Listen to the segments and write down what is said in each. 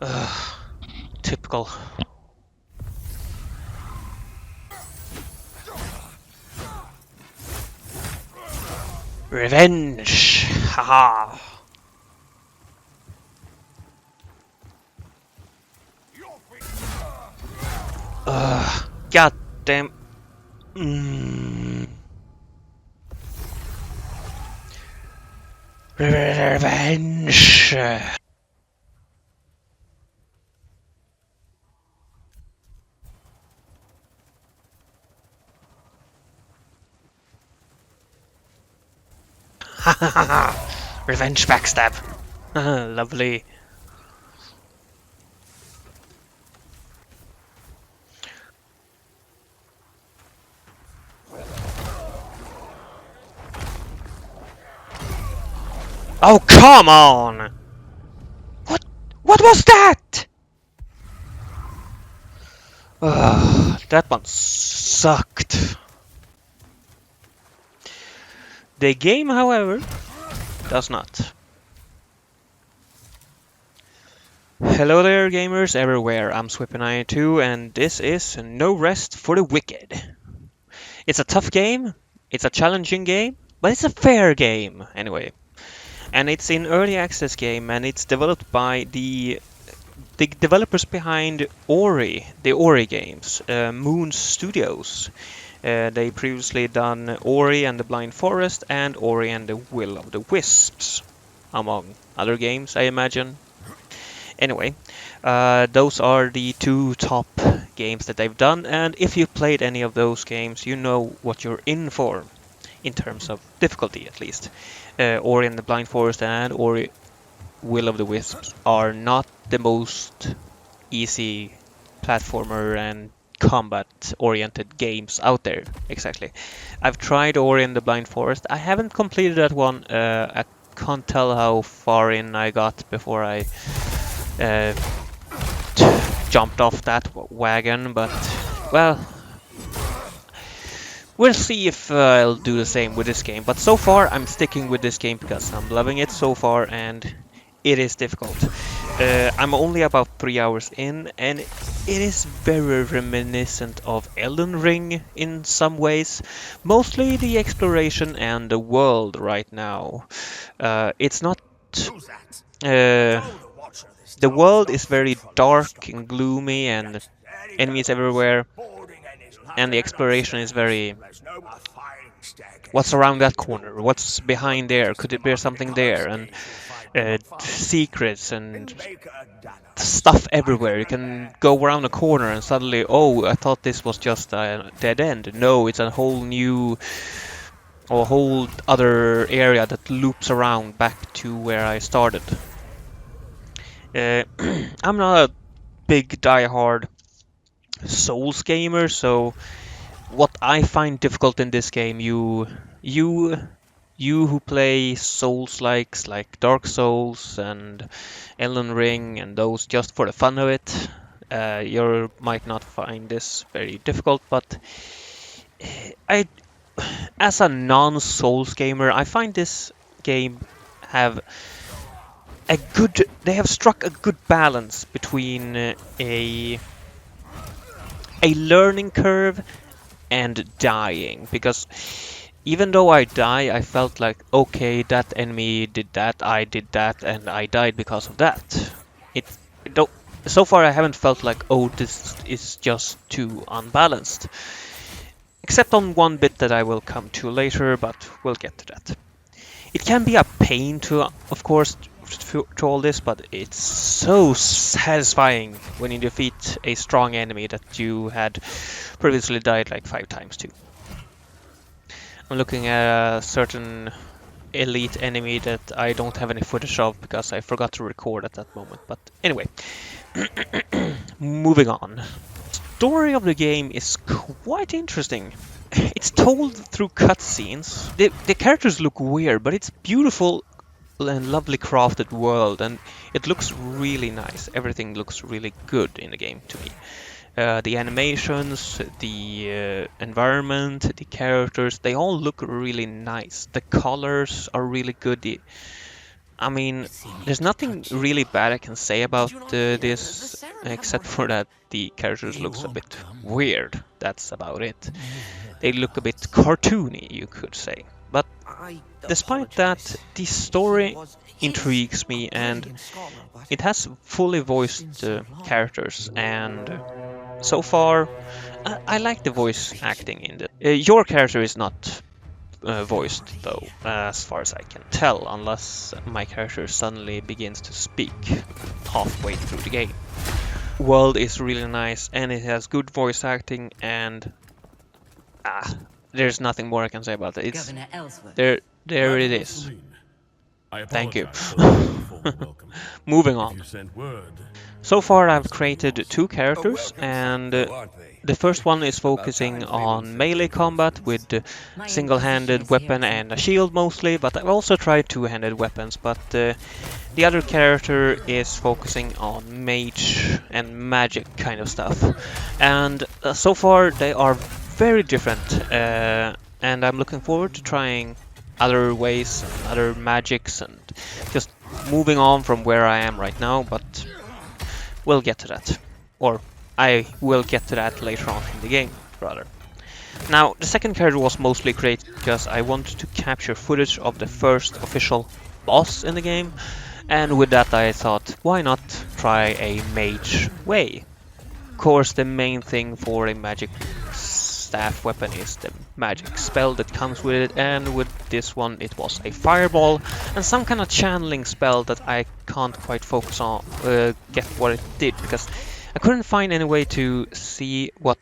Ugh, typical. Revenge! Haha! God damn. Mm. Revenge! Revenge backstab. Lovely. Oh, come on! What? What was that? That one sucked. The game, however, does not. Hello there, gamers everywhere. I'm Swippin92, and this is No Rest for the Wicked. It's a tough game, it's a challenging game, but it's a fair game anyway. And it's in early access game, and it's developed by the developers behind Ori, the Ori games, Moon Studios. They previously done Ori and the Blind Forest and Ori and the Will of the Wisps, among other games, I imagine. Anyway, those are the two top games that they've done, and if you've played any of those games, you know what you're in for, in terms of difficulty at least. Ori and the Blind Forest and Ori Will of the Wisps are not the most easy platformer and combat-oriented games out there, exactly. I've tried Ori and the Blind Forest. I haven't completed that one. I can't tell how far in I got before I uh, jumped off that wagon, but, well, we'll see if I'll do the same with this game. But so far, I'm sticking with this game because I'm loving it so far, and it is difficult. I'm only about 3 hours in, and it is very reminiscent of Elden Ring in some ways. Mostly the exploration and the world right now. It's not... the world is very dark and gloomy, and enemies everywhere, and the exploration is very... what's around that corner? What's behind there? Could it be something there? And secrets and stuff everywhere. You can go around a corner and suddenly, oh, I thought this was just a dead end. No, it's a whole new or a whole other area that loops around back to where I started. I'm not a big die-hard Souls gamer, so what I find difficult in this game, you who play Souls-likes like Dark Souls and Elden Ring and those just for the fun of it, you might not find this very difficult, but I, as a non-Souls gamer, I find this game have they have struck a good balance between a learning curve and dying, because even though I die, I felt like, okay, that enemy did that, I did that, and I died because of that. It don't, so far I haven't felt like, oh, this is just too unbalanced. Except on one bit that I will come to later, but we'll get to that. It can be a pain to, of course, to all this, but it's so satisfying when you defeat a strong enemy that you had previously died like 5 times to. I'm looking at a certain elite enemy that I don't have any footage of because I forgot to record at that moment. But anyway, moving on. Story of the game is quite interesting. It's told through cutscenes. The characters look weird, but it's beautiful and lovely crafted world, and it looks really nice. Everything looks really good in the game to me. The animations, the environment, the characters, they all look really nice. The colors are really good. I mean, there's nothing really bad I can say about this, except for that the characters looks a bit weird. That's about it. They look a bit cartoony, you could say. But despite that, the story intrigues me, and it has fully voiced characters, and so far I like the voice acting in it. Your character is not voiced, though, as far as I can tell, unless my character suddenly begins to speak halfway through the game. World is really nice, and it has good voice acting, and there's nothing more I can say about it. It's there it is. Thank you. Moving on. So far I've created 2 characters, and the first one is focusing on melee combat with single-handed weapon and a shield mostly, but I've also tried two-handed weapons, but the other character is focusing on mage and magic kind of stuff. And so far they are very different, and I'm looking forward to trying other ways, other magics, and just moving on from where I am right now, but we'll get to that. Or I will get to that later on in the game, rather. Now, the second character was mostly created because I wanted to capture footage of the first official boss in the game, and with that I thought, why not try a mage way? Of course, the main thing for a magic staff weapon is the magic spell that comes with it, and with this one it was a fireball and some kind of channeling spell that I can't quite focus on, get what it did, because I couldn't find any way to see what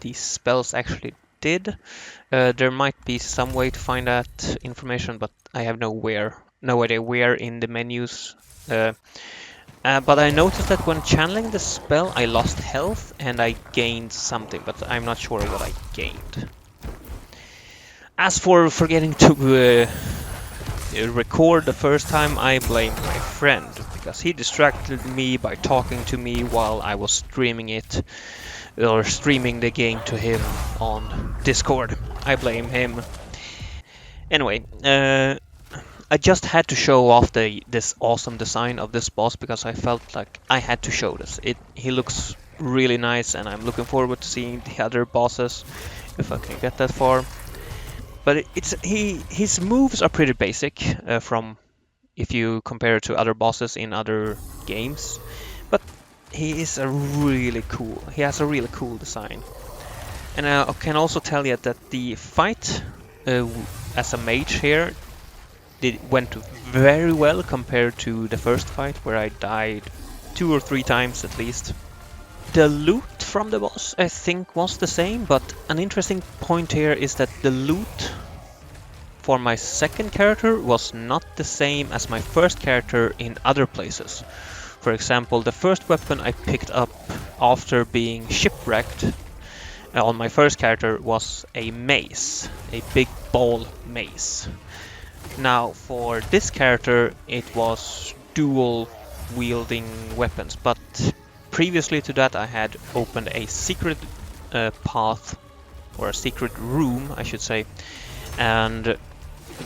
these spells actually did. There might be some way to find that information, but I have no idea where in the menus. But I noticed that when channeling the spell I lost health and I gained something, but I'm not sure what I gained. As for forgetting to record the first time, I blame my friend, because he distracted me by talking to me while I was streaming it, or streaming the game to him on Discord. I blame him. Anyway, I just had to show off this awesome design of this boss because I felt like I had to show this. He looks really nice, and I'm looking forward to seeing the other bosses if I can get that far. But his moves are pretty basic from if you compare it to other bosses in other games. But he has a really cool design. And I can also tell you that the fight as a mage here went very well compared to the first fight, where I died 2 or 3 times at least. The loot from the boss I think was the same, but an interesting point here is that the loot for my second character was not the same as my first character in other places. For example, the first weapon I picked up after being shipwrecked on my first character was a mace, a big ball mace. Now, for this character, it was dual wielding weapons, but previously to that I had opened a secret path, or a secret room, I should say, and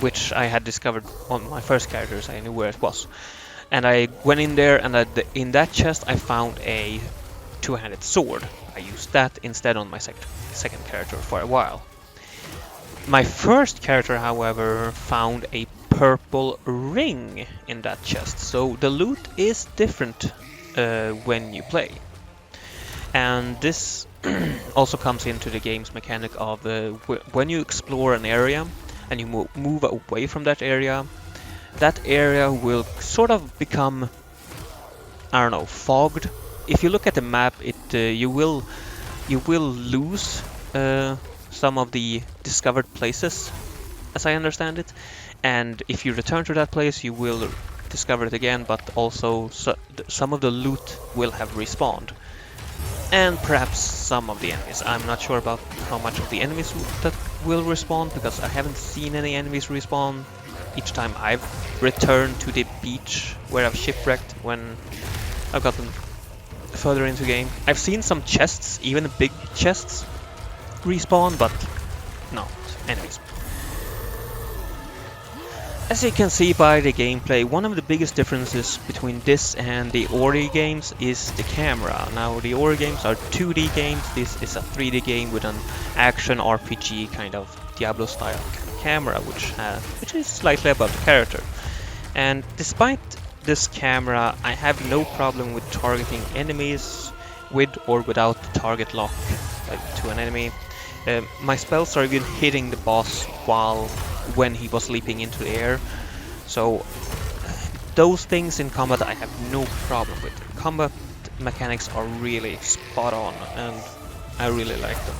which I had discovered on my first character, so I knew where it was. And I went in there, and in that chest I found a two-handed sword. I used that instead on my second character for a while. My first character, however, found a purple ring in that chest, so the loot is different when you play. And this also comes into the game's mechanic of when you explore an area and you move away from that area will sort of become, I don't know, fogged. If you look at the map, you will lose some of the discovered places, as I understand it, and if you return to that place you will discover it again, but also some of the loot will have respawned, and perhaps some of the enemies. I'm not sure about how much of the enemies that will respawn, because I haven't seen any enemies respawn each time I've returned to the beach where I've shipwrecked when I've gotten further into the game. I've seen some chests, even big chests, respawn, but not enemies. As you can see by the gameplay, one of the biggest differences between this and the Ori games is the camera. Now, the Ori games are 2D games, this is a 3D game with an action RPG kind of Diablo-style camera, which is slightly above the character. And despite this camera, I have no problem with targeting enemies with or without the target lock to an enemy. My spells are even hitting the boss when he was leaping into the air. So those things in combat I have no problem with. Combat mechanics are really spot on and I really like them.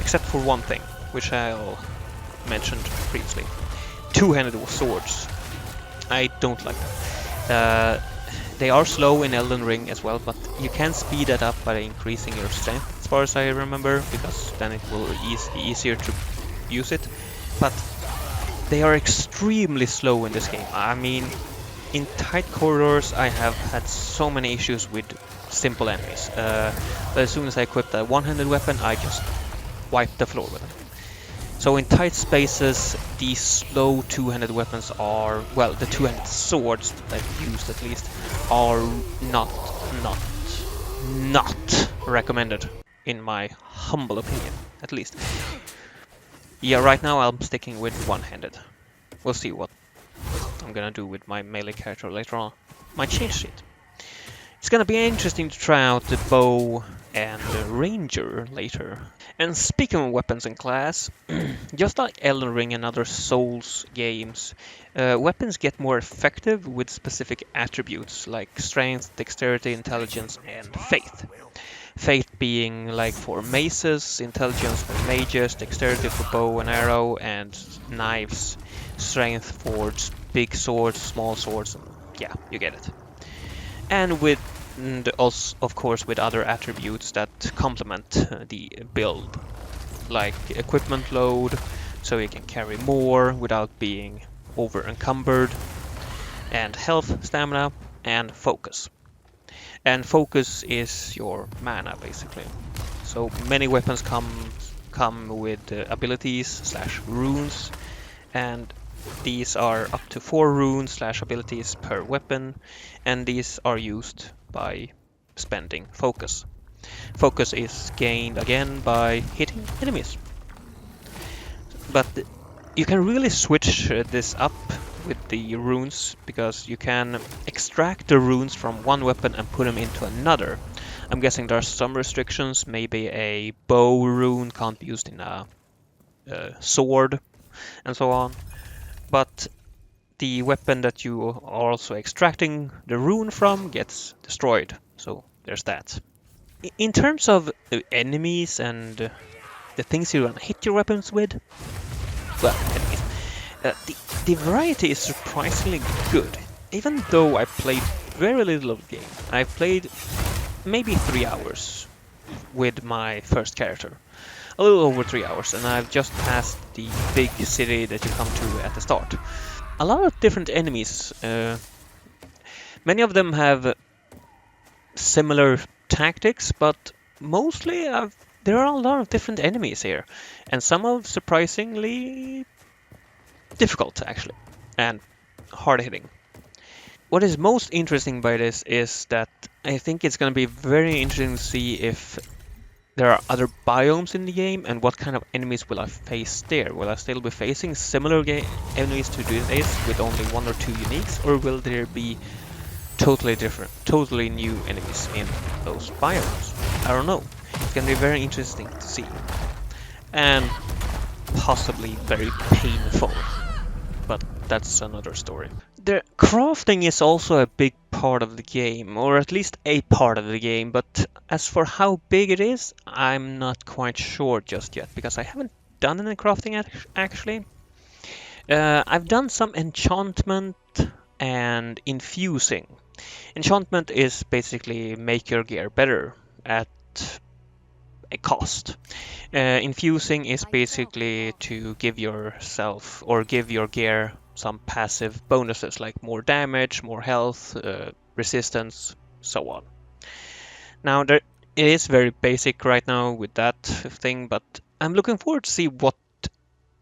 Except for one thing, which I'll mentioned previously. Two-handed swords. I don't like them. They are slow in Elden Ring as well, but you can speed that up by increasing your strength, as far as I remember, because then it will be easier to use it. But they are extremely slow in this game. I mean, in tight corridors, I have had so many issues with simple enemies. But as soon as I equip that one-handed weapon, I just wipe the floor with them. So in tight spaces, these slow two-handed weapons are, well, the two-handed swords that I've used at least, are not recommended, in my humble opinion, at least. Yeah, right now I'm sticking with one-handed. We'll see what I'm gonna do with my melee character later on. Might change it. It's gonna be interesting to try out the bow and the ranger later. And speaking of weapons and class, just like Elden Ring and other Souls games, weapons get more effective with specific attributes like strength, dexterity, intelligence, and faith. Faith being like for maces, intelligence for mages, dexterity for bow and arrow, and knives, strength for big swords, small swords, yeah, you get it. And also, of course, with other attributes that complement the build, like equipment load, so you can carry more without being over encumbered, and health, stamina, and focus. And focus is your mana, basically. So many weapons come with abilities / runes, and these are up to 4 runes / abilities per weapon, and these are used by spending focus. Focus is gained again by hitting enemies. But you can really switch this up with the runes, because you can extract the runes from one weapon and put them into another. I'm guessing there are some restrictions, maybe a bow rune can't be used in a sword and so on. But the weapon that you are also extracting the rune from gets destroyed, so there's that. In terms of enemies and the things you want to hit your weapons with, well, enemies, the variety is surprisingly good. Even though I played very little of the game, I played maybe 3 hours with my first character. A little over 3 hours, and I've just passed the big city that you come to at the start. A lot of different enemies. Many of them have similar tactics, but mostly there are a lot of different enemies here, and some are surprisingly difficult actually, and hard hitting. What is most interesting by this is that I think it's going to be very interesting to see if there are other biomes in the game and what kind of enemies will I face there. Will I still be facing similar enemies to this with only 1 or 2 uniques, or will there be totally different, totally new enemies in those biomes? I don't know. It's going to be very interesting to see. And possibly very painful. But that's another story. The crafting is also a big part of the game, or at least a part of the game, but as for how big it is, I'm not quite sure just yet, because I haven't done any crafting actually. I've done some enchantment and infusing. Enchantment is basically make your gear better at a cost. Infusing is basically to give yourself or give your gear some passive bonuses like more damage, more health, resistance, so on. Now it is very basic right now with that thing, but I'm looking forward to see what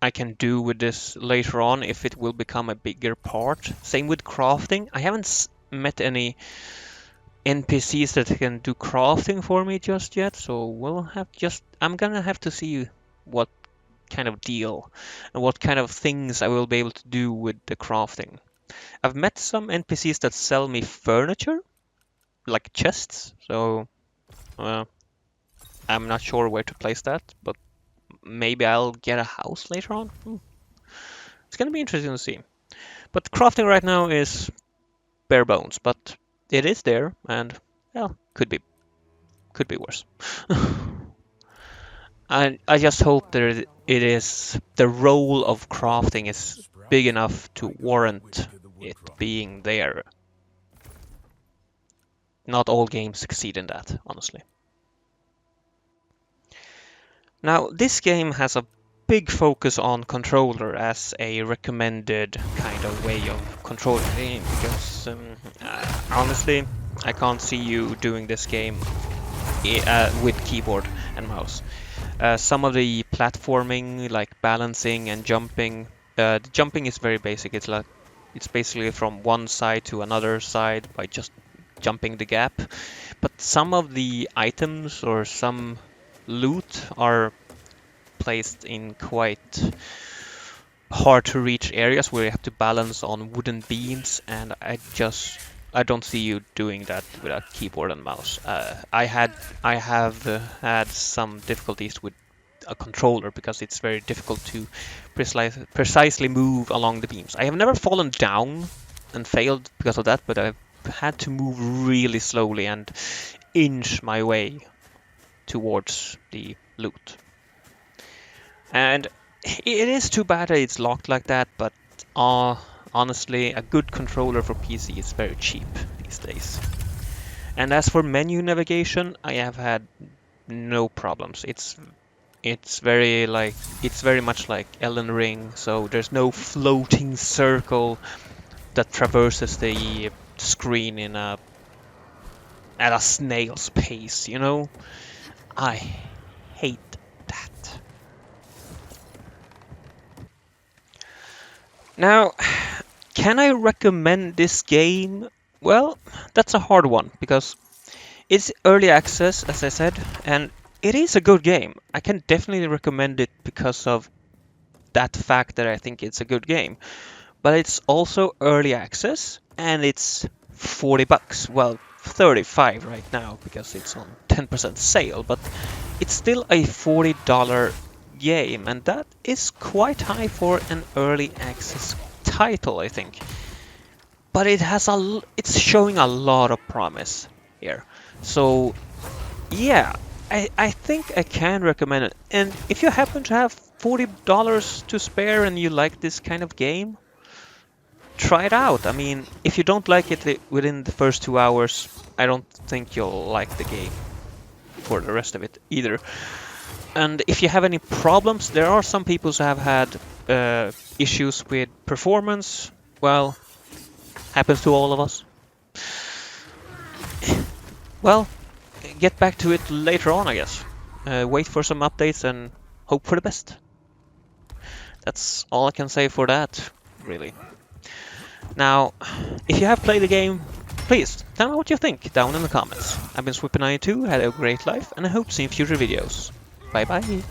I can do with this later on if it will become a bigger part. Same with crafting. I haven't met any NPCs that can do crafting for me just yet, so I'm gonna have to see what kind of deal and what kind of things I will be able to do with the crafting. I've met some NPCs that sell me furniture, like chests, so uh, I'm not sure where to place that, but maybe I'll get a house later on. It's gonna be interesting to see. But crafting right now is bare bones, but it is there, and well, could be worse. I just hope that it is the role of crafting is big enough to warrant it being there. Not all games succeed in that, honestly. Now, this game has a big focus on controller as a recommended kind of way of controlling the game, because honestly, I can't see you doing this game with keyboard and mouse. Some of the platforming, like balancing and jumping, the jumping is very basic. It's basically from one side to another side by just jumping the gap. But some of the items or some loot are placed in quite hard to reach areas where you have to balance on wooden beams, and I don't see you doing that with a keyboard and mouse. I have had some difficulties with a controller because it's very difficult to precisely move along the beams. I have never fallen down and failed because of that, but I've had to move really slowly and inch my way towards the loot. And it is too bad that it's locked like that, but honestly, a good controller for PC is very cheap these days. And as for menu navigation, I have had no problems. It's very much like Elden Ring, so there's no floating circle that traverses the screen at a snail's pace, you know? I hate that. Now, can I recommend this game? Well, that's a hard one because it's early access, as I said, and it is a good game. I can definitely recommend it because of that fact that I think it's a good game. But it's also early access and it's 40 bucks. Well, 35 right now because it's on 10% sale, but it's still a $40 game, and that is quite high for an early access title, I think. But it's showing a lot of promise here. So yeah, I think I can recommend it. And if you happen to have $40 to spare and you like this kind of game, try it out. I mean, if you don't like it within the first 2 hours, I don't think you'll like the game for the rest of it either. And if you have any problems, there are some people who have had issues with performance. Well, happens to all of us. Well, get back to it later on, I guess. Wait for some updates and hope for the best. That's all I can say for that, really. Now, if you have played the game, please tell me what you think down in the comments. I've been Swippy92, had a great life, and I hope to see you in future videos. Bye bye.